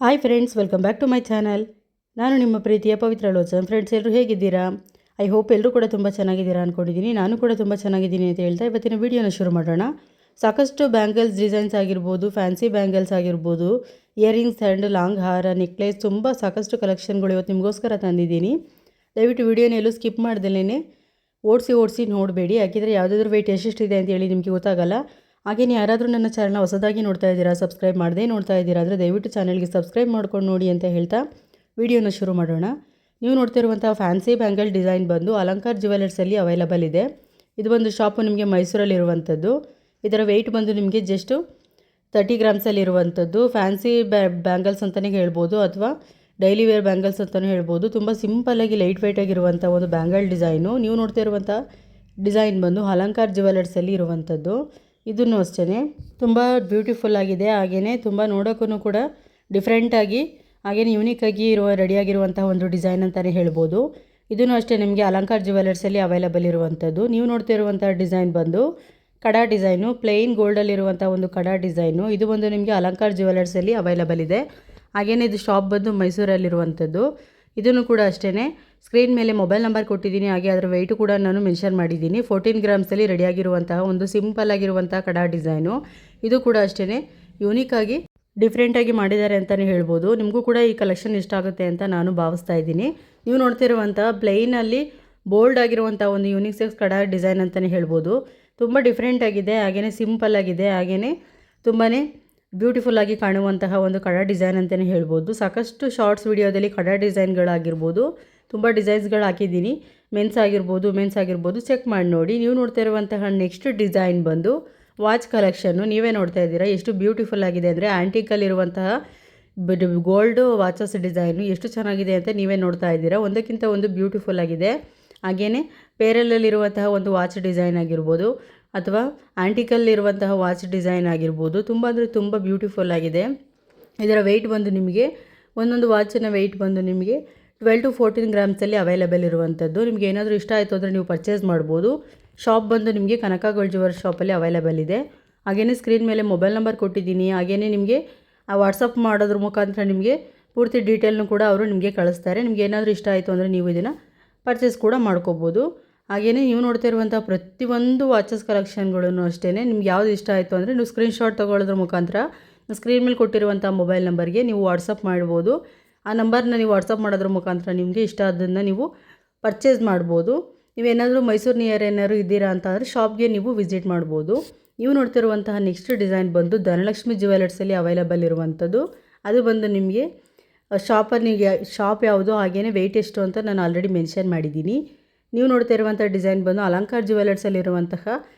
Hi friends, welcome back to my channel. ನಾನು ನಿಮ್ಮ ಪ್ರೀತಿಯ ಪವಿತ್ರ ಲೋಚನ್. ಫ್ರೆಂಡ್ಸ್, ಎಲ್ಲರೂ ಹೇಗಿದ್ದೀರಾ? ಐ ಹೋಪ್ ಎಲ್ಲರೂ ಕೂಡ ತುಂಬ ಚೆನ್ನಾಗಿದ್ದೀರಾ ಅಂದ್ಕೊಂಡಿದ್ದೀನಿ. ನಾನು ಕೂಡ ತುಂಬ ಚೆನ್ನಾಗಿದ್ದೀನಿ ಅಂತ ಹೇಳ್ತಾ ಇವತ್ತಿನ ವೀಡಿಯೋನ ಶುರು ಮಾಡೋಣ. ಸಾಕಷ್ಟು ಬ್ಯಾಂಗಲ್ಸ್ ಡಿಸೈನ್ಸ್ ಆಗಿರ್ಬೋದು, ಫ್ಯಾನ್ಸಿ ಬ್ಯಾಂಗಲ್ಸ್ ಆಗಿರ್ಬೋದು, ಇಯರಿಂಗ್ಸ್ ಆ್ಯಂಡ್ ಲಾಂಗ್ ಹಾರ, ನೆಕ್ಲೆಸ್, ತುಂಬ ಸಾಕಷ್ಟು ಕಲೆಕ್ಷನ್ಗಳು ಇವತ್ತು ನಿಮಗೋಸ್ಕರ ತಂದಿದ್ದೀನಿ. ದಯವಿಟ್ಟು ವೀಡಿಯೋನ ಎಲ್ಲೂ ಸ್ಕಿಪ್ ಮಾಡ್ದಲೇ ಓಡಿಸಿ ನೋಡಬೇಡಿ. ಯಾಕೆಂದರೆ ಯಾವುದಾದ್ರೂ ವೆಯ್ಟ್ ಎಷ್ಟೆಷ್ಟಿದೆ ಅಂತೇಳಿ ನಿಮಗೆ ಗೊತ್ತಾಗಲ್ಲ. ಹಾಗೆಯೇ ಯಾರಾದರೂ ನನ್ನ ಚಾನಲ್ನ ಹೊಸದಾಗಿ ನೋಡ್ತಾ ಇದ್ದೀರಾ, ಸಬ್ಸ್ಕ್ರೈಬ್ ಮಾಡದೇ ನೋಡ್ತಾ ಇದ್ದೀರಾ ಅಂದರೆ ದಯವಿಟ್ಟು ಚಾನಲ್ಗೆ ಸಬ್ಸ್ಕ್ರೈಬ್ ಮಾಡ್ಕೊಂಡು ನೋಡಿ ಅಂತ ಹೇಳ್ತಾ ವೀಡಿಯೋನ ಶುರು ಮಾಡೋಣ. ನೀವು ನೋಡ್ತಿರುವಂಥ ಫ್ಯಾನ್ಸಿ ಬ್ಯಾಂಗಲ್ ಡಿಸೈನ್ ಬಂದು ಅಲಂಕಾರ್ ಜ್ಯುವೆಲರ್ಸಲ್ಲಿ ಅವೈಲಬಲ್ ಇದೆ. ಇದು ಒಂದು ಶಾಪು ನಿಮಗೆ ಮೈಸೂರಲ್ಲಿರುವಂಥದ್ದು. ಇದರ ವೆಯ್ಟ್ ಬಂದು ನಿಮಗೆ ಜಸ್ಟು 30 ಗ್ರಾಮ್ಸಲ್ಲಿರುವಂಥದ್ದು. ಫ್ಯಾನ್ಸಿ ಬ್ಯಾಂಗಲ್ಸ್ ಅಂತಲೇ ಹೇಳ್ಬೋದು, ಅಥವಾ ಡೈಲಿ ವೇರ್ ಬ್ಯಾಂಗಲ್ಸ್ ಅಂತಲೂ ಹೇಳ್ಬೋದು. ತುಂಬ ಸಿಂಪಲ್ಲಾಗಿ ಲೈಟ್ ವೆಯ್ಟ್ ಆಗಿರುವಂಥ ಒಂದು ಬ್ಯಾಂಗಲ್ ಡಿಸೈನು. ನೀವು ನೋಡ್ತಿರುವಂಥ ಡಿಸೈನ್ ಬಂದು ಅಲಂಕಾರ್ ಜ್ಯುವೆಲರ್ಸಲ್ಲಿ ಇರುವಂಥದ್ದು. ಇದನ್ನು ಅಷ್ಟೇ ತುಂಬ ಬ್ಯೂಟಿಫುಲ್ ಆಗಿದೆ. ಹಾಗೆಯೇ ತುಂಬ ನೋಡೋಕ್ಕೂ ಕೂಡ ಡಿಫ್ರೆಂಟಾಗಿ ಹಾಗೆಯೇ ಯೂನಿಕ್ಕಾಗಿ ರೆಡಿಯಾಗಿರುವಂಥ ಒಂದು ಡಿಸೈನ್ ಅಂತಲೇ ಹೇಳ್ಬೋದು. ಇದನ್ನು ಅಷ್ಟೇ ನಿಮಗೆ ಅಲಂಕಾರ್ ಜ್ಯುವೆಲರ್ಸಲ್ಲಿ ಅವೈಲಬಲ್ ಇರುವಂಥದ್ದು. ನೀವು ನೋಡ್ತಿರುವಂಥ ಡಿಸೈನ್ ಬಂದು ಕಡಾ ಡಿಸೈನು, ಪ್ಲೇನ್ ಗೋಲ್ಡಲ್ಲಿರುವಂಥ ಒಂದು ಕಡಾ ಡಿಸೈನು. ಇದು ಬಂದು ನಿಮಗೆ ಅಲಂಕಾರ್ ಜ್ಯುವೆಲರ್ಸಲ್ಲಿ ಅವೈಲಬಲ್ ಇದೆ. ಹಾಗೆಯೇ ಇದು ಶಾಪ್ ಬಂದು ಮೈಸೂರಲ್ಲಿರುವಂಥದ್ದು. ಇದನ್ನು ಕೂಡ ಅಷ್ಟೇ ಸ್ಕ್ರೀನ್ ಮೇಲೆ ಮೊಬೈಲ್ ನಂಬರ್ ಕೊಟ್ಟಿದ್ದೀನಿ. ಹಾಗೆ ಅದರ ವೆಯ್ಟು ಕೂಡ ನಾನು ಮೆನ್ಷನ್ ಮಾಡಿದ್ದೀನಿ. 14 ಗ್ರಾಮ್ಸಲ್ಲಿ ರೆಡಿಯಾಗಿರುವಂತಹ ಒಂದು ಸಿಂಪಲ್ ಆಗಿರುವಂಥ ಕಡಾ ಡಿಸೈನು. ಇದು ಕೂಡ ಅಷ್ಟೇ ಯೂನಿಕ್ಕಾಗಿ ಡಿಫ್ರೆಂಟಾಗಿ ಮಾಡಿದ್ದಾರೆ ಅಂತಲೇ ಹೇಳ್ಬೋದು. ನಿಮಗೂ ಕೂಡ ಈ ಕಲೆಕ್ಷನ್ ಇಷ್ಟ ಆಗುತ್ತೆ ಅಂತ ನಾನು ಭಾವಿಸ್ತಾ ಇದ್ದೀನಿ. ನೀವು ನೋಡ್ತಿರುವಂಥ ಪ್ಲೈನಲ್ಲಿ ಬೋಲ್ಡ್ ಆಗಿರುವಂಥ ಒಂದು ಯೂನಿಸೆಕ್ಸ್ ಕಡಾ ಡಿಸೈನ್ ಅಂತಲೇ ಹೇಳ್ಬೋದು. ತುಂಬ ಡಿಫ್ರೆಂಟ್ ಆಗಿದೆ, ಹಾಗೆಯೇ ಸಿಂಪಲ್ ಆಗಿದೆ, ಹಾಗೆಯೇ ತುಂಬಾ ಬ್ಯೂಟಿಫುಲ್ಲಾಗಿ ಕಾಣುವಂತಹ ಒಂದು ಕಡಾ ಡಿಸೈನ್ ಅಂತಲೇ ಹೇಳ್ಬೋದು. ಸಾಕಷ್ಟು ಶಾರ್ಟ್ಸ್ ವಿಡಿಯೋದಲ್ಲಿ ಕಡಾ ಡಿಸೈನ್ಗಳಾಗಿರ್ಬೋದು, ತುಂಬ ಡಿಸೈನ್ಸ್ಗಳು ಹಾಕಿದ್ದೀನಿ. ಮೆನ್ಸ್ ಆಗಿರ್ಬೋದು ಚೆಕ್ ಮಾಡಿ ನೋಡಿ. ನೀವು ನೋಡ್ತಾ ಇರುವಂತಹ ನೆಕ್ಸ್ಟ್ ಡಿಸೈನ್ ಬಂದು ವಾಚ್ ಕಲೆಕ್ಷನ್ನು. ನೀವೇ ನೋಡ್ತಾ ಇದ್ದೀರಾ ಎಷ್ಟು ಬ್ಯೂಟಿಫುಲ್ ಆಗಿದೆ ಅಂದರೆ, ಆ್ಯಂಟಿಕಲ್ಲಿರುವಂತಹ ಗೋಲ್ಡು ವಾಚಸ್ ಡಿಸೈನು ಎಷ್ಟು ಚೆನ್ನಾಗಿದೆ ಅಂತ ನೀವೇ ನೋಡ್ತಾ ಇದ್ದೀರಾ. ಒಂದಕ್ಕಿಂತ ಒಂದು ಬ್ಯೂಟಿಫುಲ್ ಆಗಿದೆ. ಹಾಗೆಯೇ ಪೇರಲಲ್ಲಿರುವಂತಹ ಒಂದು ವಾಚ್ ಡಿಸೈನ್ ಆಗಿರ್ಬೋದು, ಅಥವಾ ಆ್ಯಂಟಿಕಲ್ಲಿರುವಂತಹ ವಾಚ್ ಡಿಸೈನ್ ಆಗಿರ್ಬೋದು, ತುಂಬ ಅಂದರೆ ತುಂಬ ಬ್ಯೂಟಿಫುಲ್ ಆಗಿದೆ. ಇದರ ವೆಯ್ಟ್ ಬಂದು ನಿಮಗೆ ಒಂದೊಂದು ವಾಚಿನ ವೆಯ್ಟ್ ಬಂದು ನಿಮಗೆ 12 to 14 ಗ್ರಾಮ್ಸಲ್ಲಿ ಅವೈಲಬಲ್ ಇರುವಂಥದ್ದು. ನಿಮಗೆ ಏನಾದರೂ ಇಷ್ಟ ಆಯಿತು ಅಂದರೆ ನೀವು ಪರ್ಚೇಸ್ ಮಾಡ್ಬೋದು. ಶಾಪ್ ಬಂದು ನಿಮಗೆ ಕನಕ ಗೋಲ್ಡ್ ಜ್ಯುವೆಲರ್ ಶಾಪಲ್ಲಿ ಅವೈಲಬಲ್ ಇದೆ. ಹಾಗೆಯೇ ಸ್ಕ್ರೀನ್ ಮೇಲೆ ಮೊಬೈಲ್ ನಂಬರ್ ಕೊಟ್ಟಿದ್ದೀನಿ. ಹಾಗೆಯೇ ನಿಮಗೆ ವಾಟ್ಸಪ್ ಮಾಡೋದ್ರ ಮುಖಾಂತರ ನಿಮಗೆ ಪೂರ್ತಿ ಡೀಟೇಲ್ನು ಕೂಡ ಅವರು ನಿಮಗೆ ಕಳಿಸ್ತಾರೆ. ನಿಮಗೆ ಏನಾದರೂ ಇಷ್ಟ ಆಯಿತು ಅಂದರೆ ನೀವು ಇದನ್ನು ಪರ್ಚೇಸ್ ಕೂಡ ಮಾಡ್ಕೋಬೋದು. ಹಾಗೆಯೇ ನೀವು ನೋಡ್ತಾ ಇರುವಂಥ ಪ್ರತಿಯೊಂದು ವಾಚಸ್ ಕಲೆಕ್ಷನ್ಗಳೂ ಅಷ್ಟೇ ನಿಮ್ಗೆ ಯಾವುದು ಇಷ್ಟ ಆಯಿತು ಅಂದರೆ ನೀವು ಸ್ಕ್ರೀನ್ಶಾಟ್ ತೊಗೊಳ್ಳೋದ್ರ ಮುಖಾಂತರ ಸ್ಕ್ರೀನ್ ಮೇಲೆ ಕೊಟ್ಟಿರುವಂಥ ಮೊಬೈಲ್ ನಂಬರ್ಗೆ ನೀವು ವಾಟ್ಸಪ್ ಮಾಡ್ಬೋದು. ಆ ನಂಬರ್ನ ನೀವು ವಾಟ್ಸಪ್ ಮಾಡೋದ್ರ ಮುಖಾಂತರ ನಿಮಗೆ ಇಷ್ಟ ಆದ್ದನ್ನು ನೀವು ಪರ್ಚೇಸ್ ಮಾಡ್ಬೋದು. ನೀವೇನಾದರೂ ಮೈಸೂರು ನಿಯರ್ ಏನಾದ್ರು ಇದ್ದೀರಾ ಅಂತ ಅಂದರೆ ಶಾಪ್ಗೆ ನೀವು ವಿಸಿಟ್ ಮಾಡ್ಬೋದು. ನೀವು ನೋಡ್ತಿರುವಂತಹ ನೆಕ್ಸ್ಟ್ ಡಿಸೈನ್ ಬಂದು ಧನಲಕ್ಷ್ಮಿ ಜ್ಯುವೆಲರ್ಸಲ್ಲಿ ಅವೈಲಬಲ್ ಇರುವಂಥದ್ದು. ಅದು ಬಂದು ನಿಮಗೆ ಶಾಪ್ ಯಾವುದು, ಹಾಗೆಯೇ ವೆಯ್ಟ್ ಎಷ್ಟು ಅಂತ ನಾನು ಆಲ್ರೆಡಿ ಮೆನ್ಷನ್ ಮಾಡಿದ್ದೀನಿ. ನೀವು ನೋಡ್ತಾ ಇರುವಂಥ ಡಿಸೈನ್ ಬಂದು ಅಲಂಕಾರ್ ಜ್ಯುವೆಲರ್ಸಲ್ಲಿರುವಂತಹ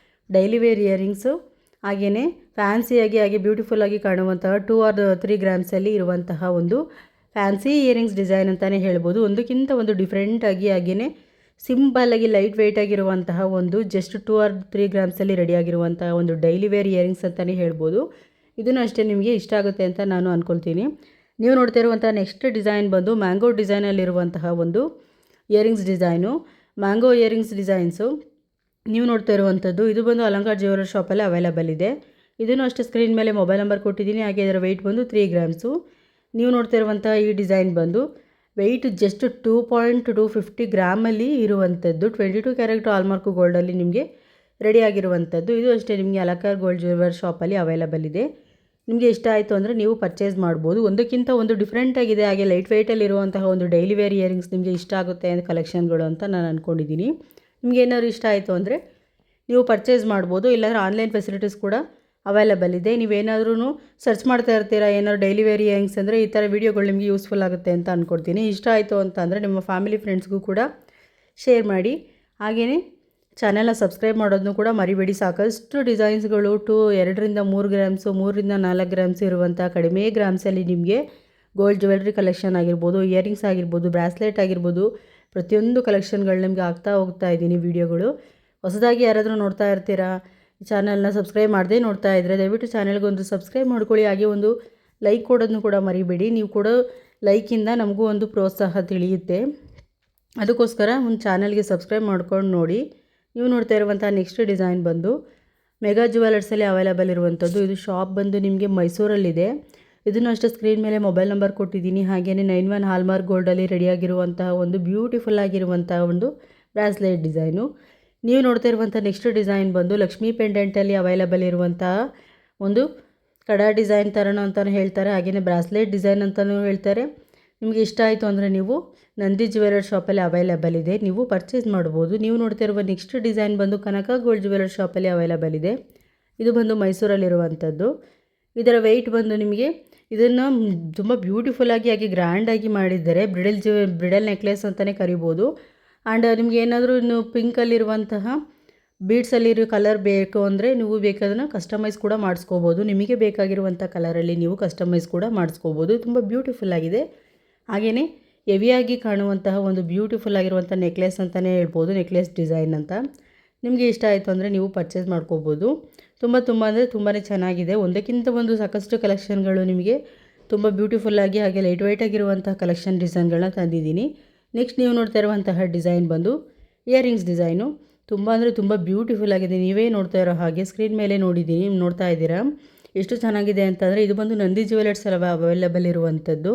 ಡೈಲಿ ವೇರ್ ಇಯರಿಂಗ್ಸು, ಹಾಗೆಯೇ ಫ್ಯಾನ್ಸಿಯಾಗಿ ಹಾಗೆ ಬ್ಯೂಟಿಫುಲ್ಲಾಗಿ ಕಾಣುವಂತಹ 2 or 3 ಗ್ರಾಮ್ಸಲ್ಲಿ ಇರುವಂತಹ ಒಂದು ಫ್ಯಾನ್ಸಿ ಇಯರಿಂಗ್ಸ್ ಡಿಸೈನ್ ಅಂತಲೇ ಹೇಳ್ಬೋದು. ಒಂದಕ್ಕಿಂತ ಒಂದು ಡಿಫ್ರೆಂಟಾಗಿ ಹಾಗೆಯೇ ಸಿಂಪಲ್ಲಾಗಿ ಲೈಟ್ ವೆಯ್ಟ್ ಆಗಿರುವಂತಹ ಒಂದು ಜಸ್ಟ್ 2 or 3 ಗ್ರಾಮ್ಸಲ್ಲಿ ರೆಡಿಯಾಗಿರುವಂತಹ ಒಂದು ಡೈಲಿ ವೇರ್ ಇಯರಿಂಗ್ಸ್ ಅಂತಲೇ ಹೇಳ್ಬೋದು. ಇದನ್ನು ಅಷ್ಟೇ ನಿಮಗೆ ಇಷ್ಟ ಆಗುತ್ತೆ ಅಂತ ನಾನು ಅಂದ್ಕೊಳ್ತೀನಿ. ನೀವು ನೋಡ್ತಾ ಇರುವಂಥ ನೆಕ್ಸ್ಟ್ ಡಿಸೈನ್ ಬಂದು ಮ್ಯಾಂಗೋ ಡಿಸೈನಲ್ಲಿರುವಂತಹ ಒಂದು earrings design. Mango earrings designs ನೀವು ನೋಡ್ತಾ ಇರುವಂಥದ್ದು. ಇದು ಬಂದು ಅಲಂಕಾರ್ ಜ್ಯುವೆಲರ್ ಶಾಪಲ್ಲಿ ಅವೈಲಬಲ್ ಇದೆ. ಇದನ್ನು ಅಷ್ಟೇ ಸ್ಕ್ರೀನ್ ಮೇಲೆ ಮೊಬೈಲ್ ನಂಬರ್ ಕೊಟ್ಟಿದ್ದೀನಿ. ಹಾಗೆ ಇದರ ವೆಯ್ಟ್ ಬಂದು 3 ಗ್ರಾಮ್ಸು. ನೀವು ನೋಡ್ತಾ ಇರುವಂಥ ಈ ಡಿಸೈನ್ ಬಂದು ವೆಯ್ಟ್ ಜಸ್ಟ್ 2.250 ಗ್ರಾಮಲ್ಲಿ ಇರುವಂಥದ್ದು. 22 ಕ್ಯಾರೆಟ್ ಹಾಲ್ಮಾರ್ಕ್ ಗೋಲ್ಡಲ್ಲಿ ನಿಮಗೆ ರೆಡಿಯಾಗಿರುವಂಥದ್ದು. ಇದು ಅಷ್ಟೇ ನಿಮಗೆ ಅಲಂಕಾರ್ ಗೋಲ್ಡ್ ಜ್ಯುವೆಲರ್ ಶಾಪಲ್ಲಿ ಅವೈಲಬಲ್ ಇದೆ. ನಿಮಗೆ ಇಷ್ಟ ಆಯಿತು ಅಂದರೆ ನೀವು ಪರ್ಚೇಸ್ ಮಾಡ್ಬೋದು. ಒಂದಕ್ಕಿಂತ ಒಂದು ಡಿಫ್ರೆಂಟಾಗಿದೆ, ಹಾಗೆ ಲೈಟ್ ವೆಯ್ಟಲ್ಲಿರುವಂತಹ ಒಂದು ಡೈಲಿ ವೇರ್ ಇಯರಿಂಗ್ಸ್ ನಿಮಗೆ ಇಷ್ಟ ಆಗುತ್ತೆ ಅಂತ ಕಲೆಕ್ಷನ್ಗಳು ಅಂತ ನಾನು ಅಂದ್ಕೊಂಡಿದ್ದೀನಿ. ನಿಮಗೆ ಏನಾದ್ರು ಇಷ್ಟ ಆಯಿತು ಅಂದರೆ ನೀವು ಪರ್ಚೇಸ್ ಮಾಡ್ಬೋದು. ಇಲ್ಲಾಂದರೆ ಆನ್ಲೈನ್ ಫೆಸಿಲಿಟೀಸ್ ಕೂಡ ಅವೈಲಬಲ್ ಇದೆ. ನೀವೇನಾದ್ರೂ ಸರ್ಚ್ ಮಾಡ್ತಾ ಇರ್ತೀರಾ ಏನಾದ್ರು ಡೈಲಿ ವೇರ್ ಇಯರಿಂಗ್ಸ್ ಅಂದರೆ ಈ ಥರ ವೀಡಿಯೋಗಳು ನಿಮಗೆ ಯೂಸ್ಫುಲ್ ಆಗುತ್ತೆ ಅಂತ ಅಂದ್ಕೊಡ್ತೀನಿ. ಇಷ್ಟ ಆಯಿತು ಅಂತ ಅಂದರೆ ನಿಮ್ಮ ಫ್ಯಾಮಿಲಿ ಫ್ರೆಂಡ್ಸ್ಗೂ ಕೂಡ ಶೇರ್ ಮಾಡಿ. ಹಾಗೆಯೇ ಚಾನೆಲ್ನ ಸಬ್ಸ್ಕ್ರೈಬ್ ಮಾಡೋದನ್ನು ಕೂಡ ಮರಿಬೇಡಿ. ಸಾಕಷ್ಟು ಡಿಸೈನ್ಸ್ಗಳು 2 ರಿಂದ 3 ಗ್ರಾಮ್ಸು, 3 ರಿಂದ 4 ಗ್ರಾಮ್ಸ್ ಇರುವಂಥ ಕಡಿಮೆ ಗ್ರಾಮ್ಸಲ್ಲಿ ನಿಮಗೆ ಗೋಲ್ಡ್ ಜ್ಯುವೆಲ್ರಿ ಕಲೆಕ್ಷನ್ ಆಗಿರ್ಬೋದು, ಇಯರಿಂಗ್ಸ್ ಆಗಿರ್ಬೋದು, ಬ್ರಾಸ್ಲೆಟ್ ಆಗಿರ್ಬೋದು, ಪ್ರತಿಯೊಂದು ಕಲೆಕ್ಷನ್ಗಳು ನಿಮಗೆ ಹೋಗ್ತಾ ಇದ್ದೀನಿ ವೀಡಿಯೋಗಳು. ಹೊಸದಾಗಿ ಯಾರಾದರೂ ನೋಡ್ತಾ ಇರ್ತೀರಾ, ಚಾನಲ್ನ ಸಬ್ಸ್ಕ್ರೈಬ್ ಮಾಡದೇ ನೋಡ್ತಾ ಇದ್ದರೆ ದಯವಿಟ್ಟು ಚಾನಲ್ಗೊಂದು ಸಬ್ಸ್ಕ್ರೈಬ್ ಮಾಡ್ಕೊಳ್ಳಿ. ಹಾಗೆ ಒಂದು ಲೈಕ್ ಕೊಡೋದನ್ನು ಕೂಡ ಮರಿಬೇಡಿ. ನೀವು ಕೊಡೋ ಲೈಕಿಂದ ನಮಗೂ ಒಂದು ಪ್ರೋತ್ಸಾಹ ತಿಳಿಯುತ್ತೆ. ಅದಕ್ಕೋಸ್ಕರ ಒಂದು ಚಾನಲ್ಗೆ ಸಬ್ಸ್ಕ್ರೈಬ್ ಮಾಡ್ಕೊಂಡು ನೋಡಿ. ನೀವು ನೋಡ್ತಾ ಇರುವಂಥ ನೆಕ್ಸ್ಟ್ ಡಿಸೈನ್ ಬಂದು ಮೆಗಾ ಜ್ಯುವೆಲರ್ಸಲ್ಲಿ ಅವೈಲಬಲ್ ಇರುವಂಥದ್ದು. ಇದು ಶಾಪ್ ಬಂದು ನಿಮಗೆ ಮೈಸೂರಲ್ಲಿದೆ. ಇದನ್ನು ಅಷ್ಟೇ ಸ್ಕ್ರೀನ್ ಮೇಲೆ ಮೊಬೈಲ್ ನಂಬರ್ ಕೊಟ್ಟಿದ್ದೀನಿ. ಹಾಗೆಯೇ 91 ಹಾಲ್ಮಾರ್ಕ್ ಗೋಲ್ಡಲ್ಲಿ ರೆಡಿಯಾಗಿರುವಂತಹ ಒಂದು ಬ್ಯೂಟಿಫುಲ್ ಆಗಿರುವಂತಹ ಒಂದು ಬ್ರಾಸ್ಲೆಟ್ ಡಿಸೈನು. ನೀವು ನೋಡ್ತಾ ಇರುವಂಥ ನೆಕ್ಸ್ಟ್ ಡಿಸೈನ್ ಬಂದು ಲಕ್ಷ್ಮೀ ಪೆಂಡೆಂಟಲ್ಲಿ ಅವೈಲಬಲ್ ಇರುವಂತಹ ಒಂದು ಕಡಾ ಡಿಸೈನ್ ಥರನೂ ಅಂತಲೂ ಹೇಳ್ತಾರೆ, ಹಾಗೆಯೇ ಬ್ರಾಸ್ಲೆಟ್ ಡಿಸೈನ್ ಅಂತಲೂ ಹೇಳ್ತಾರೆ. ನಿಮಗೆ ಇಷ್ಟ ಆಯಿತು ಅಂದರೆ ನೀವು ನಂದಿ ಜ್ಯುವೆಲರ್ ಶಾಪಲ್ಲಿ ಅವೈಲಬಲ್ ಇದೆ, ನೀವು ಪರ್ಚೇಸ್ ಮಾಡ್ಬೋದು. ನೀವು ನೋಡ್ತಾ ಇರುವ ನೆಕ್ಸ್ಟ್ ಡಿಸೈನ್ ಬಂದು ಕನಕ ಗೋಲ್ಡ್ ಜ್ಯುವೆಲರ್ ಶಾಪಲ್ಲಿ ಅವೈಲಬಲ್ ಇದೆ. ಇದು ಬಂದು ಮೈಸೂರಲ್ಲಿರುವಂಥದ್ದು. ಇದರ ವೆಯ್ಟ್ ಬಂದು ನಿಮಗೆ ಇದನ್ನು ತುಂಬ ಬ್ಯೂಟಿಫುಲ್ಲಾಗಿ ಹಾಗೆ ಗ್ರ್ಯಾಂಡಾಗಿ ಮಾಡಿದ್ದಾರೆ. ಬ್ರಿಡಲ್ ನೆಕ್ಲೆಸ್ ಅಂತಲೇ ಕರಿಬೋದು. ಆ್ಯಂಡ್ ನಿಮ್ಗೆ ಏನಾದರೂ ಇನ್ನು ಪಿಂಕಲ್ಲಿರುವಂತಹ ಬೀಡ್ಸಲ್ಲಿರೋ ಕಲರ್ ಬೇಕು ಅಂದರೆ ನೀವು ಬೇಕಾದನ್ನು ಕಸ್ಟಮೈಸ್ ಕೂಡ ಮಾಡಿಸ್ಕೋಬೋದು. ನಿಮಗೆ ಬೇಕಾಗಿರುವಂಥ ಕಲರಲ್ಲಿ ನೀವು ಕಸ್ಟಮೈಸ್ ಕೂಡ ಮಾಡಿಸ್ಕೋಬೋದು. ತುಂಬ ಬ್ಯೂಟಿಫುಲ್ಲಾಗಿದೆ. ಹಾಗೆಯೇ ಹೆವಿಯಾಗಿ ಕಾಣುವಂತಹ ಒಂದು ಬ್ಯೂಟಿಫುಲ್ ಆಗಿರುವಂಥ ನೆಕ್ಲೆಸ್ ಅಂತಲೇ ಹೇಳ್ಬೋದು, ನೆಕ್ಲೆಸ್ ಡಿಸೈನ್ ಅಂತ. ನಿಮಗೆ ಇಷ್ಟ ಆಯಿತು ಅಂದರೆ ನೀವು ಪರ್ಚೇಸ್ ಮಾಡ್ಕೋಬೋದು. ತುಂಬ ಅಂದರೆ ತುಂಬಾ ಚೆನ್ನಾಗಿದೆ. ಒಂದಕ್ಕಿಂತ ಒಂದು ಸಾಕಷ್ಟು ಕಲೆಕ್ಷನ್ಗಳು ನಿಮಗೆ ತುಂಬ ಬ್ಯೂಟಿಫುಲ್ಲಾಗಿ ಹಾಗೆ ಲೈಟ್ ವೆಯ್ಟಾಗಿರುವಂಥ ಕಲೆಕ್ಷನ್ ಡಿಸೈನ್ಗಳನ್ನ ತಂದಿದ್ದೀನಿ. ನೆಕ್ಸ್ಟ್ ನೀವು ನೋಡ್ತಾ ಇರುವಂತಹ ಡಿಸೈನ್ ಬಂದು ಇಯರಿಂಗ್ಸ್ ಡಿಸೈನು. ತುಂಬ ಅಂದರೆ ತುಂಬ ಬ್ಯೂಟಿಫುಲ್ ಆಗಿದೆ. ನೀವೇ ನೋಡ್ತಾ ಇರೋ ಹಾಗೆ ಸ್ಕ್ರೀನ್ ಮೇಲೆ ನೋಡಿದ್ದೀನಿ, ನೋಡ್ತಾ ಇದ್ದೀರಾ ಎಷ್ಟು ಚೆನ್ನಾಗಿದೆ ಅಂತಂದರೆ. ಇದು ಬಂದು ನಂದಿ ಜ್ಯುವೆಲರ್ಸ್ ಅವೈಲಬಲ್ ಇರುವಂಥದ್ದು.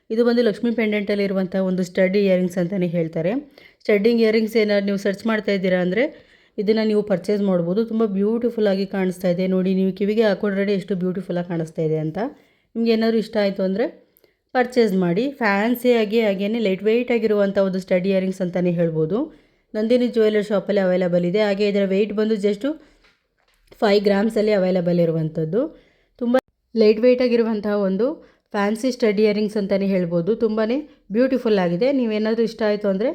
ಇದು ಬಂದು ಲಕ್ಷ್ಮೀ ಪೆಂಡೆಂಟಲ್ಲಿ ಇರುವಂಥ ಒಂದು ಸ್ಟಡ್ ಇಯರಿಂಗ್ಸ್ ಅಂತಲೇ ಹೇಳ್ತಾರೆ. ಸ್ಟಡ್ಡಿಂಗ್ ಇಯರಿಂಗ್ಸ್ ಏನಾದ್ರು ನೀವು ಸರ್ಚ್ ಮಾಡ್ತಾ ಇದ್ದೀರಾ ಅಂದರೆ ಇದನ್ನು ನೀವು ಪರ್ಚೇಸ್ ಮಾಡ್ಬೋದು. ತುಂಬ ಬ್ಯೂಟಿಫುಲ್ಲಾಗಿ ಕಾಣಿಸ್ತಾ ಇದೆ ನೋಡಿ, ನೀವು ಕಿವಿಗೆ ಹಾಕೊಂಡ್ರೆ ಎಷ್ಟು ಬ್ಯೂಟಿಫುಲ್ಲಾಗಿ ಕಾಣಿಸ್ತಾ ಇದೆ ಅಂತ. ನಿಮ್ಗೆ ಏನಾದರೂ ಇಷ್ಟ ಆಯಿತು ಅಂದರೆ ಪರ್ಚೇಸ್ ಮಾಡಿ. ಫ್ಯಾನ್ಸಿಯಾಗಿ ಹಾಗೆಯೇ ಲೈಟ್ ವೆಯ್ಟ್ ಆಗಿರುವಂಥ ಒಂದು ಸ್ಟಡ್ ಇಯರಿಂಗ್ಸ್ ಅಂತಲೇ ಹೇಳ್ಬೋದು. ನಂದಿನಿ ಜ್ಯುವೆಲರ್ ಶಾಪಲ್ಲಿ ಅವೈಲಬಲ್ ಇದೆ. ಹಾಗೆ ಇದರ ವೆಯ್ಟ್ ಬಂದು ಜಸ್ಟು 5 ಗ್ರಾಮ್ಸಲ್ಲಿ ಅವೈಲಬಲ್ ಇರುವಂಥದ್ದು. ತುಂಬ ಲೈಟ್ ವೆಯ್ಟ್ ಆಗಿರುವಂತಹ ಒಂದು ಫ್ಯಾನ್ಸಿ ಸ್ಟಡ್ ಇಯರಿಂಗ್ಸ್ ಅಂತಲೇ ಹೇಳ್ಬೋದು. ತುಂಬಾ ಬ್ಯೂಟಿಫುಲ್ ಆಗಿದೆ. ನೀವೇನಾದರೂ ಇಷ್ಟ ಆಯಿತು ಅಂದರೆ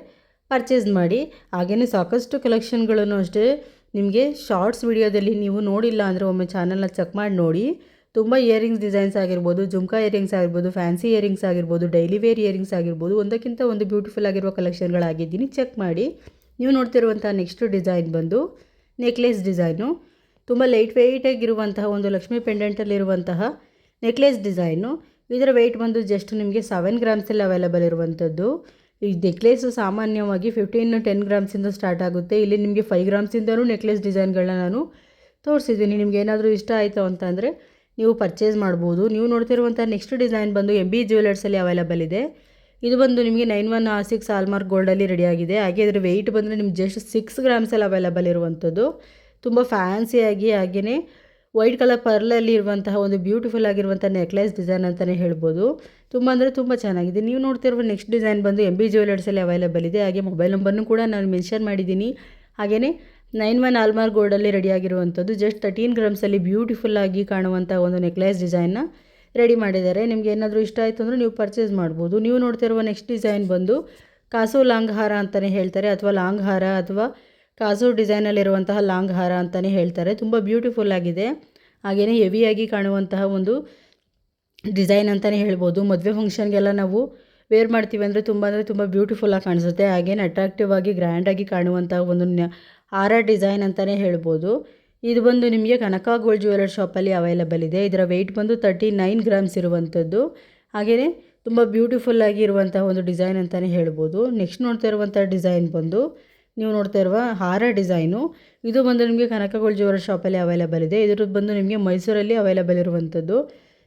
ಪರ್ಚೇಸ್ ಮಾಡಿ. ಹಾಗೆಯೇ ಸಾಕಷ್ಟು ಕಲೆಕ್ಷನ್ಗಳನ್ನು ಅಷ್ಟೇ ನಿಮಗೆ ಶಾರ್ಟ್ಸ್ ವಿಡಿಯೋದಲ್ಲಿ ನೀವು ನೋಡಿಲ್ಲ ಅಂದರೆ ಒಮ್ಮೆ ಚಾನಲ್ನ ಚೆಕ್ ಮಾಡಿ ನೋಡಿ. ತುಂಬ ಇಯರಿಂಗ್ಸ್ ಡಿಸೈನ್ಸ್ ಆಗಿರ್ಬೋದು, ಜುಮ್ಕಾ ಇಯರಿಂಗ್ಸ್ ಆಗಿರ್ಬೋದು, ಫ್ಯಾನ್ಸಿ ಇಯರಿಂಗ್ಸ್ ಆಗಿರ್ಬೋದು, ಡೈಲಿ ವೇರ್ ಇಯರಿಂಗ್ಸ್ ಆಗಿರ್ಬೋದು, ಒಂದಕ್ಕಿಂತ ಒಂದು ಬ್ಯೂಟಿಫುಲ್ ಆಗಿರುವ ಕಲೆಕ್ಷನ್ಗಳಾಗಿದ್ದೀನಿ, ಚೆಕ್ ಮಾಡಿ. ನೀವು ನೋಡ್ತಿರುವಂಥ ನೆಕ್ಸ್ಟ್ ಡಿಸೈನ್ ಬಂದು ನೆಕ್ಲೆಸ್ ಡಿಸೈನು. ತುಂಬ ಲೈಟ್ ವೆಯ್ಟ್ ಆಗಿರುವಂತಹ ಒಂದು ಲಕ್ಷ್ಮೀ ಪೆಂಡೆಂಟಲ್ಲಿರುವಂತಹ ನೆಕ್ಲೆಸ್ ಡಿಸೈನು. ಇದರ ವೆಯ್ಟ್ ಬಂದು ಜಸ್ಟ್ ನಿಮಗೆ 7 ಗ್ರಾಮ್ಸಲ್ಲಿ ಅವೈಲಬಲ್ ಇರುವಂಥದ್ದು. ಈ ನೆಕ್ಲೆಸು ಸಾಮಾನ್ಯವಾಗಿ 10 ಗ್ರಾಮ್ಸಿಂದ ಸ್ಟಾರ್ಟ್ ಆಗುತ್ತೆ. ಇಲ್ಲಿ ನಿಮಗೆ 5 ಗ್ರಾಮ್ಸಿಂದಲೂ ನೆಕ್ಲೆಸ್ ಡಿಸೈನ್ಗಳನ್ನ ನಾನು ತೋರಿಸಿದ್ದೀನಿ. ನಿಮ್ಗೆ ಏನಾದರೂ ಇಷ್ಟ ಆಯಿತು ಅಂತಂದರೆ ನೀವು ಪರ್ಚೇಸ್ ಮಾಡ್ಬೋದು. ನೀವು ನೋಡ್ತಿರುವಂಥ ನೆಕ್ಸ್ಟ್ ಡಿಸೈನ್ ಬಂದು MB ಜ್ಯುವೆಲರ್ಸಲ್ಲಿ ಅವೈಲಬಲ್ ಇದೆ. ಇದು ಬಂದು ನಿಮಗೆ 91/6 ಹಾಲ್ಮಾರ್ಕ್ ಗೋಲ್ಡಲ್ಲಿ ರೆಡಿಯಾಗಿದೆ. ಹಾಗೆ ಇದರ ವೆಯ್ಟ್ ಬಂದರೆ ನಿಮ್ಗೆ ಜಸ್ಟ್ 6 ಗ್ರಾಮ್ಸಲ್ಲಿ ಅವೈಲಬಲ್ ಇರುವಂಥದ್ದು. ತುಂಬ ಫ್ಯಾನ್ಸಿಯಾಗಿ ಹಾಗೆಯೇ ವೈಟ್ ಕಲರ್ ಪರ್ಲಲ್ಲಿ ಇರುವಂತಹ ಒಂದು ಬ್ಯೂಟಿಫುಲ್ ಆಗಿರುವಂಥ ನೆಕ್ಲೆಸ್ ಡಿಸೈನ್ ಅಂತಲೇ ಹೇಳ್ಬೋದು. ತುಂಬ ಅಂದರೆ ತುಂಬ ಚೆನ್ನಾಗಿದೆ. ನೀವು ನೋಡ್ತಿರುವ ನೆಕ್ಸ್ಟ್ ಡಿಸೈನ್ ಬಂದು MB ಜ್ಯುವೆಲರ್ಸಲ್ಲಿ ಅವೈಲಬಲ್ ಇದೆ. ಹಾಗೆ ಮೊಬೈಲ್ ನಂಬರ್ನೂ ಕೂಡ ನಾನು ಮೆನ್ಷನ್ ಮಾಡಿದ್ದೀನಿ. ಹಾಗೆಯೇ 91 ಹಾಲ್ಮಾರ್ಕ್ ಗೋಲ್ಡಲ್ಲಿ ರೆಡಿಯಾಗಿರುವಂಥದ್ದು. ಜಸ್ಟ್ 13 ಗ್ರಾಮ್ಸಲ್ಲಿ ಬ್ಯೂಟಿಫುಲ್ಲಾಗಿ ಕಾಣುವಂಥ ಒಂದು ನೆಕ್ಲೆಸ್ ಡಿಸೈನ್ನ ರೆಡಿ ಮಾಡಿದ್ದಾರೆ. ನಿಮ್ಗೆ ಏನಾದರೂ ಇಷ್ಟ ಆಯಿತು ಅಂದರೆ ನೀವು ಪರ್ಚೇಸ್ ಮಾಡ್ಬೋದು. ನೀವು ನೋಡ್ತಿರುವ ನೆಕ್ಸ್ಟ್ ಡಿಸೈನ್ ಬಂದು ಕಾಸು ಲಾಂಗ್ ಹಾರ ಅಂತಲೇ ಹೇಳ್ತಾರೆ, ಅಥವಾ ಲಾಂಗ್ ಹಾರ ಅಥವಾ ಕಾಸು ಡಿಸೈನಲ್ಲಿರುವಂತಹ ಲಾಂಗ್ ಹಾರ ಅಂತಲೇ ಹೇಳ್ತಾರೆ. ತುಂಬ ಬ್ಯೂಟಿಫುಲ್ ಆಗಿದೆ. ಹಾಗೆಯೇ ಹೆವಿಯಾಗಿ ಕಾಣುವಂತಹ ಒಂದು ಡಿಸೈನ್ ಅಂತಲೇ ಹೇಳ್ಬೋದು. ಮದುವೆ ಫಂಕ್ಷನ್ಗೆಲ್ಲ ನಾವು ವೇರ್ ಮಾಡ್ತೀವಿ ಅಂದರೆ ತುಂಬ ಬ್ಯೂಟಿಫುಲ್ಲಾಗಿ ಕಾಣಿಸುತ್ತೆ. ಹಾಗೆಯೇ ಅಟ್ರಾಕ್ಟಿವ್ ಆಗಿ ಗ್ರ್ಯಾಂಡಾಗಿ ಕಾಣುವಂಥ ಒಂದು ಹಾರ ಡಿಸೈನ್ ಅಂತಲೇ ಹೇಳ್ಬೋದು. ಇದು ಬಂದು ನಿಮಗೆ ಕನಕ ಗೋಲ್ಡ್ ಜ್ಯುವೆಲರ್ ಶಾಪಲ್ಲಿ ಅವೈಲಬಲ್ ಇದೆ. ಇದರ ವೆಯ್ಟ್ ಬಂದು 39 ಗ್ರಾಮ್ಸ್ ಇರುವಂಥದ್ದು. ಹಾಗೆಯೇ ತುಂಬ ಬ್ಯೂಟಿಫುಲ್ಲಾಗಿ ಇರುವಂಥ ಒಂದು ಡಿಸೈನ್ ಅಂತಲೇ ಹೇಳ್ಬೋದು. ನೆಕ್ಸ್ಟ್ ನೋಡ್ತಾ ಇರುವಂಥ ಡಿಸೈನ್ ಬಂದು ನೀವು ನೋಡ್ತಾ ಇರುವ ಹಾರ ಡಿಸೈನು. ಇದು ಬಂದು ನಿಮಗೆ ಕನಕ ಗೋಲ್ಡ್ ಜ್ಯುವೆಲರ್ ಶಾಪಲ್ಲಿ ಅವೈಲಬಲ್ ಇದೆ. ಇದ್ರದ್ದು ಬಂದು ನಿಮಗೆ ಮೈಸೂರಲ್ಲಿ ಅವೈಲಬಲ್ ಇರುವಂಥದ್ದು.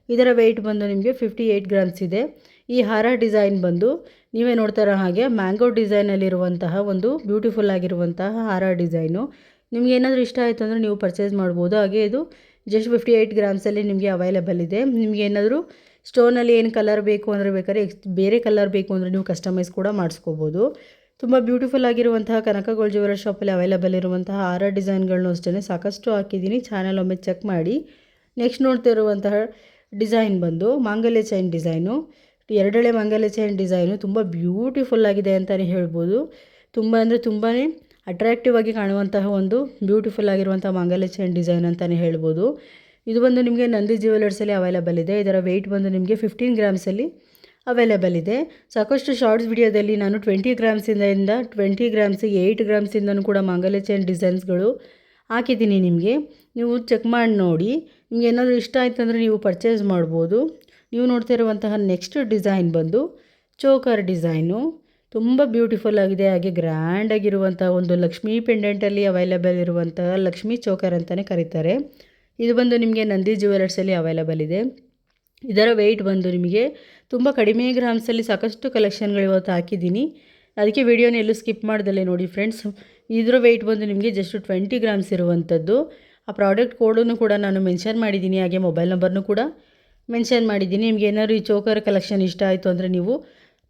ಇದರ ವೆಯ್ಟ್ ಬಂದು ನಿಮಗೆ 58 ಗ್ರಾಮ್ಸ್ ಇದೆ. ಈ ಹಾರ ಡಿಸೈನ್ ಬಂದು ನೀವೇ ನೋಡ್ತಾ ಇರೋ ಹಾಗೆ ಮ್ಯಾಂಗೋ ಡಿಸೈನಲ್ಲಿರುವಂತಹ ಒಂದು ಬ್ಯೂಟಿಫುಲ್ ಆಗಿರುವಂತಹ ಹಾರ ಡಿಸೈನು. ನಿಮ್ಗೆ ಏನಾದರೂ ಇಷ್ಟ ಆಯಿತು ಅಂದರೆ ನೀವು ಪರ್ಚೇಸ್ ಮಾಡ್ಬೋದು. ಹಾಗೆ ಇದು ಜಸ್ಟ್ 58 ಗ್ರಾಮ್ಸಲ್ಲಿ ನಿಮಗೆ ಅವೈಲಬಲ್ ಇದೆ. ನಿಮ್ಗೆ ಏನಾದರೂ ಸ್ಟೋನಲ್ಲಿ ಏನು ಕಲರ್ ಬೇಕು ಅಂದರೆ ಬೇಕಾದ್ರೆ ಬೇರೆ ಕಲರ್ ಬೇಕು ಅಂದರೆ ನೀವು ಕಸ್ಟಮೈಸ್ ಕೂಡ ಮಾಡಿಸ್ಕೋಬೋದು. ತುಂಬ ಬ್ಯೂಟಿಫುಲ್ ಆಗಿರುವಂತಹ ಕನಕ ಗೋಲ್ಡ್ ಜ್ಯುವೆಲರ್ ಶಾಪಲ್ಲಿ ಅವೈಲಬಲ್ ಇರುವಂತಹ ಹಾರ ಡಿಸೈನ್ಗಳನ್ನೂ ಅಷ್ಟೇ ಸಾಕಷ್ಟು ಹಾಕಿದ್ದೀನಿ. ಚಾನಲ್ ಒಮ್ಮೆ ಚೆಕ್ ಮಾಡಿ. ನೆಕ್ಸ್ಟ್ ನೋಡ್ತಾ ಇರುವಂತಹ ಡಿಸೈನ್ ಬಂದು ಮಾಂಗಲ್ಯ ಚೈನ್ ಡಿಸೈನು. 2 ಎಳೆ ಮಾಂಗಲ್ಯ ಚೈನ್ ಡಿಸೈನು ತುಂಬ ಬ್ಯೂಟಿಫುಲ್ ಆಗಿದೆ ಅಂತಲೇ ಹೇಳ್ಬೋದು. ತುಂಬ ಅಂದರೆ ತುಂಬಾ ಅಟ್ರಾಕ್ಟಿವ್ ಆಗಿ ಕಾಣುವಂತಹ ಒಂದು ಬ್ಯೂಟಿಫುಲ್ ಆಗಿರುವಂಥ ಮಾಂಗಲ್ಯ ಚೈನ್ ಡಿಸೈನ್ ಅಂತಲೇ ಹೇಳ್ಬೋದು. ಇದು ಬಂದು ನಿಮಗೆ ನಂದಿ ಜ್ಯುವೆಲರ್ಸಲ್ಲಿ ಅವೈಲಬಲ್ ಇದೆ. ಇದರ ವೆಯ್ಟ್ ಬಂದು ನಿಮಗೆ 15 ಗ್ರಾಮ್ಸಲ್ಲಿ ಅವೈಲಬಲ್ ಇದೆ. ಸಾಕಷ್ಟು ಶಾರ್ಟ್ಸ್ ವಿಡಿಯೋದಲ್ಲಿ ನಾನು 20 ಗ್ರಾಮ್ಸಿಂದ 20 ಗ್ರಾಮ್ಸಿಗೆ 8 ಗ್ರಾಮ್ಸಿಂದನೂ ಕೂಡ ಮಾಂಗಲ್ಯ ಚೈನ್ ಡಿಸೈನ್ಸ್ಗಳು ಹಾಕಿದ್ದೀನಿ. ನಿಮಗೆ ನೀವು ಚೆಕ್ ಮಾಡಿ ನೋಡಿ. ನಿಮ್ಗೆ ಏನಾದರೂ ಇಷ್ಟ ಆಯಿತು ಅಂದರೆ ನೀವು ಪರ್ಚೇಸ್ ಮಾಡ್ಬೋದು. ನೀವು ನೋಡ್ತಾ ಇರುವಂತಹ ನೆಕ್ಸ್ಟ್ ಡಿಸೈನ್ ಬಂದು ಚೋಕರ್ ಡಿಸೈನು. ತುಂಬ ಬ್ಯೂಟಿಫುಲ್ ಆಗಿದೆ. ಹಾಗೆ ಗ್ರ್ಯಾಂಡಾಗಿರುವಂಥ ಒಂದು ಲಕ್ಷ್ಮೀ ಪೆಂಡೆಂಟಲ್ಲಿ ಅವೈಲಬಲ್ ಇರುವಂತಹ ಲಕ್ಷ್ಮೀ ಚೋಕರ್ ಅಂತಲೇ ಕರೀತಾರೆ. ಇದು ಬಂದು ನಿಮಗೆ ನಂದಿ ಜ್ಯುವೆಲರ್ಸಲ್ಲಿ ಅವೈಲಬಲ್ ಇದೆ. ಇದರ ವೆಯ್ಟ್ ಬಂದು ನಿಮಗೆ ತುಂಬ ಕಡಿಮೆ ಗ್ರಾಮ್ಸಲ್ಲಿ ಸಾಕಷ್ಟು ಕಲೆಕ್ಷನ್ಗಳು ಇವತ್ತು ಹಾಕಿದ್ದೀನಿ. ಅದಕ್ಕೆ ವಿಡಿಯೋನ ಎಲ್ಲೂ ಸ್ಕಿಪ್ ಮಾಡ್ದಲ್ಲೇ ನೋಡಿ ಫ್ರೆಂಡ್ಸ್. ಇದರ ವೆಯ್ಟ್ ಬಂದು ನಿಮಗೆ ಜಸ್ಟ್ 20 ಗ್ರಾಮ್ಸ್ ಇರುವಂಥದ್ದು. ಆ ಪ್ರಾಡಕ್ಟ್ ಕೋಡನ್ನು ಕೂಡ ನಾನು ಮೆನ್ಷನ್ ಮಾಡಿದ್ದೀನಿ, ಹಾಗೆ ಮೊಬೈಲ್ ನಂಬರ್ನು ಕೂಡ ಮೆನ್ಷನ್ ಮಾಡಿದ್ದೀನಿ. ನಿಮ್ಗೆ ಏನಾದ್ರು ಈ ಚೋಕರ್ ಕಲೆಕ್ಷನ್ ಇಷ್ಟ ಆಯಿತು ಅಂದರೆ ನೀವು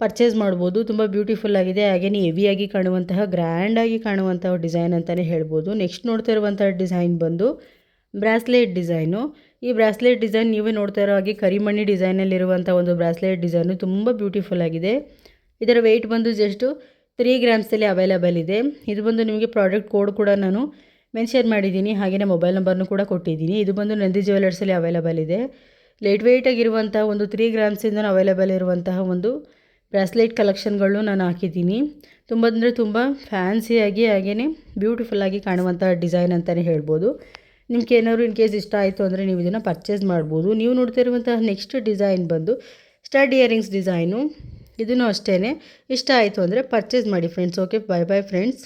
ಪರ್ಚೇಸ್ ಮಾಡ್ಬೋದು. ತುಂಬ ಬ್ಯೂಟಿಫುಲ್ ಆಗಿದೆ, ಹಾಗೆಯೇ ಹೆವಿಯಾಗಿ ಕಾಣುವಂತಹ ಗ್ರ್ಯಾಂಡಾಗಿ ಕಾಣುವಂತಹ ಡಿಸೈನ್ ಅಂತಲೇ ಹೇಳ್ಬೋದು. ನೆಕ್ಸ್ಟ್ ನೋಡ್ತಾ ಇರುವಂತಹ ಡಿಸೈನ್ ಬಂದು ಬ್ರಾಸ್ಲೆಟ್ ಡಿಸೈನು. ಈ ಬ್ರಾಸ್ಲೆಟ್ ಡಿಸೈನ್ ನೀವೇ ನೋಡ್ತಾ ಇರೋ ಹಾಗೆ ಕರಿಮಣಿ ಡಿಸೈನಲ್ಲಿರುವಂಥ ಒಂದು ಬ್ರಾಸ್ಲೆಟ್ ಡಿಸೈನು ತುಂಬ ಬ್ಯೂಟಿಫುಲ್ ಆಗಿದೆ. ಇದರ ವೆಯ್ಟ್ ಬಂದು ಜಸ್ಟು 3 ಗ್ರಾಮ್ಸಲ್ಲಿ ಅವೈಲೇಬಲ್ ಇದೆ. ಇದು ಬಂದು ನಿಮಗೆ ಪ್ರಾಡಕ್ಟ್ ಕೋಡ್ ಕೂಡ ನಾನು ಮೆನ್ಷನ್ ಮಾಡಿದ್ದೀನಿ, ಹಾಗೆಯೇ ಮೊಬೈಲ್ ನಂಬರ್ನು ಕೂಡ ಕೊಟ್ಟಿದ್ದೀನಿ. ಇದು ಬಂದು ನಂದಿ ಜ್ಯುವೆಲರ್ಸಲ್ಲಿ ಅವೈಲೇಬಲ್ ಇದೆ. ಲೈಟ್ ವೆಯ್ಟ್ ಆಗಿರುವಂಥ ಒಂದು 3 ಗ್ರಾಮ್ಸಿಂದ ಅವೈಲೇಬಲ್ ಇರುವಂತಹ ಒಂದು ಬ್ರಾಸ್ಲೆಟ್ ಕಲೆಕ್ಷನ್ಗಳು ನಾನು ಹಾಕಿದ್ದೀನಿ. ತುಂಬ ಅಂದರೆ ತುಂಬ ಫ್ಯಾನ್ಸಿಯಾಗಿ ಹಾಗೆಯೇ ಬ್ಯೂಟಿಫುಲ್ಲಾಗಿ ಕಾಣುವಂಥ ಡಿಸೈನ್ ಅಂತಲೇ ಹೇಳ್ಬೋದು. ನಿಮ್ಗೆ ಏನಾದ್ರು ಇನ್ ಕೇಸ್ ಇಷ್ಟ ಆಯಿತು ಅಂದರೆ ನೀವು ಇದನ್ನು ಪರ್ಚೇಸ್ ಮಾಡ್ಬೋದು. ನೀವು ನೋಡ್ತಾ ಇರುವಂತಹ ನೆಕ್ಸ್ಟ್ ಡಿಸೈನ್ ಬಂದು ಸ್ಟಡ್ ಇಯರಿಂಗ್ಸ್ ಡಿಸೈನು. ಇದನ್ನು ಅಷ್ಟೇ ಇಷ್ಟ ಆಯಿತು ಅಂದರೆ ಪರ್ಚೇಸ್ ಮಾಡಿ ಫ್ರೆಂಡ್ಸ್. ಓಕೆ, ಬಾಯ್ ಬಾಯ್ ಫ್ರೆಂಡ್ಸ್.